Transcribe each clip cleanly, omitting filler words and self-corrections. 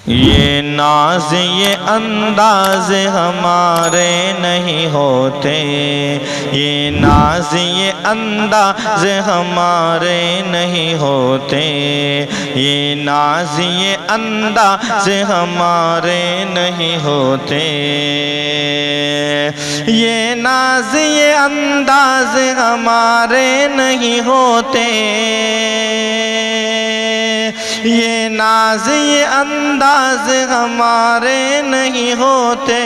یہ ناز یہ انداز ہمارے نہیں ہوتے، یہ ناز یہ انداز ہمارے نہیں ہوتے، یہ ناز یہ انداز ہمارے نہیں ہوتے، یہ ناز یہ انداز ہمارے نہیں ہوتے، یہ ناز یہ انداز ہمارے نہیں ہوتے،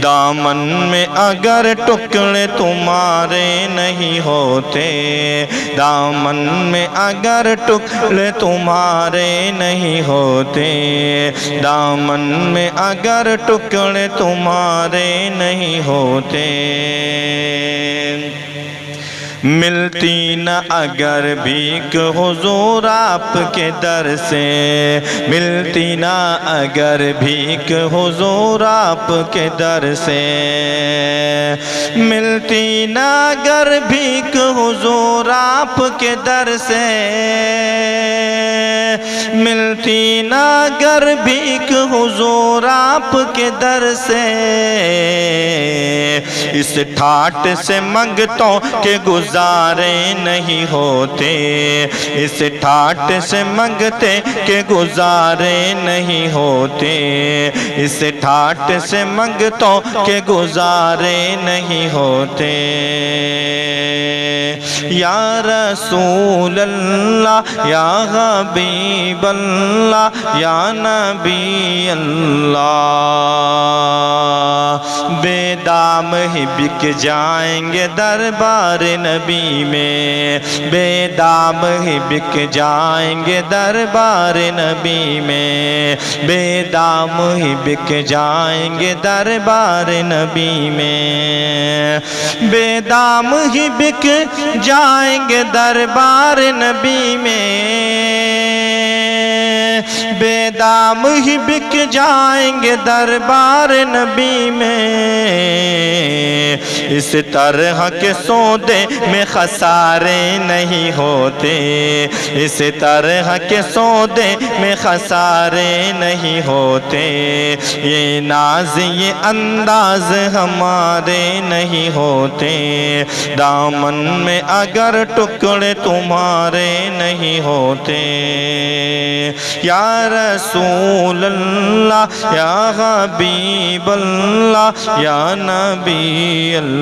دامن میں اگر ٹکڑے تمہارے نہیں ہوتے، دامن میں اگر ٹکڑے تمہارے نہیں ہوتے، دامن میں اگر ٹکڑے تمہارے نہیں ہوتے، ملتی نہ اگر بھیک حضور آپ کے در سے، ملتی نہ اگر بھیک حضور آپ کے در سے، ملتی نہ اگر بھیک حضور آپ کے در سے، ملتی نہ اگر بھیک حضور آپ کے در سے، اس ٹھاٹ سے منگتوں کے گزارے نہیں ہوتے، اس ٹھاٹ سے منگتے کے گزارے نہیں ہوتے، اس ٹھاٹ سے منگتوں کے گزارے نہیں ہوتے، یا رسول اللہ یا حبیب اللہ یا نبی اللہ، بے دام ہی بک جائیں گے دربار نبی میں، بے دام ہی بک جائیں گے دربار نبی میں، بے دام ہی بک جائیں گے دربار نبی میں، بے دام ہی بک جائیں گے دربار نبی میں، بے دام ہی بک جائیں گے دربار نبی میں، اس طرح کے سودے میں خسارے نہیں ہوتے، اس طرح کے سودے میں خسارے نہیں ہوتے، یہ ناز یہ انداز ہمارے نہیں ہوتے، دامن میں اگر ٹکڑے تمہارے نہیں ہوتے، یا رسول اللہ یا حبیب اللہ یا نبی اللہ،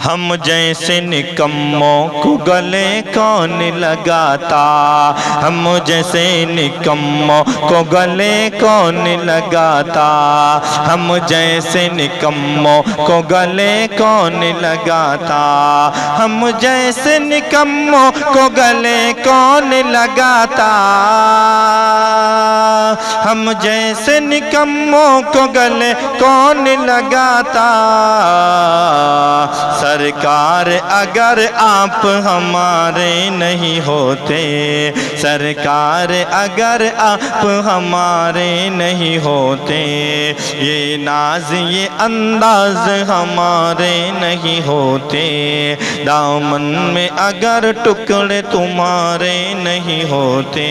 ہم جیسے نکموں کو گلے کون لگاتا، ہم جیسے نکموں کو گلے کون لگاتا، ہم جیسے نکموں کو گلے کون لگاتا، ہم جیسے نکموں کو گلے کون لگاتا، ہم جیسے نکموں کو گلے کون لگاتا، سرکار اگر آپ ہمارے نہیں ہوتے، سرکار اگر آپ ہمارے نہیں ہوتے، یہ ناز یہ انداز ہمارے نہیں ہوتے، دامن میں اگر ٹکڑے تمہارے نہیں ہوتے۔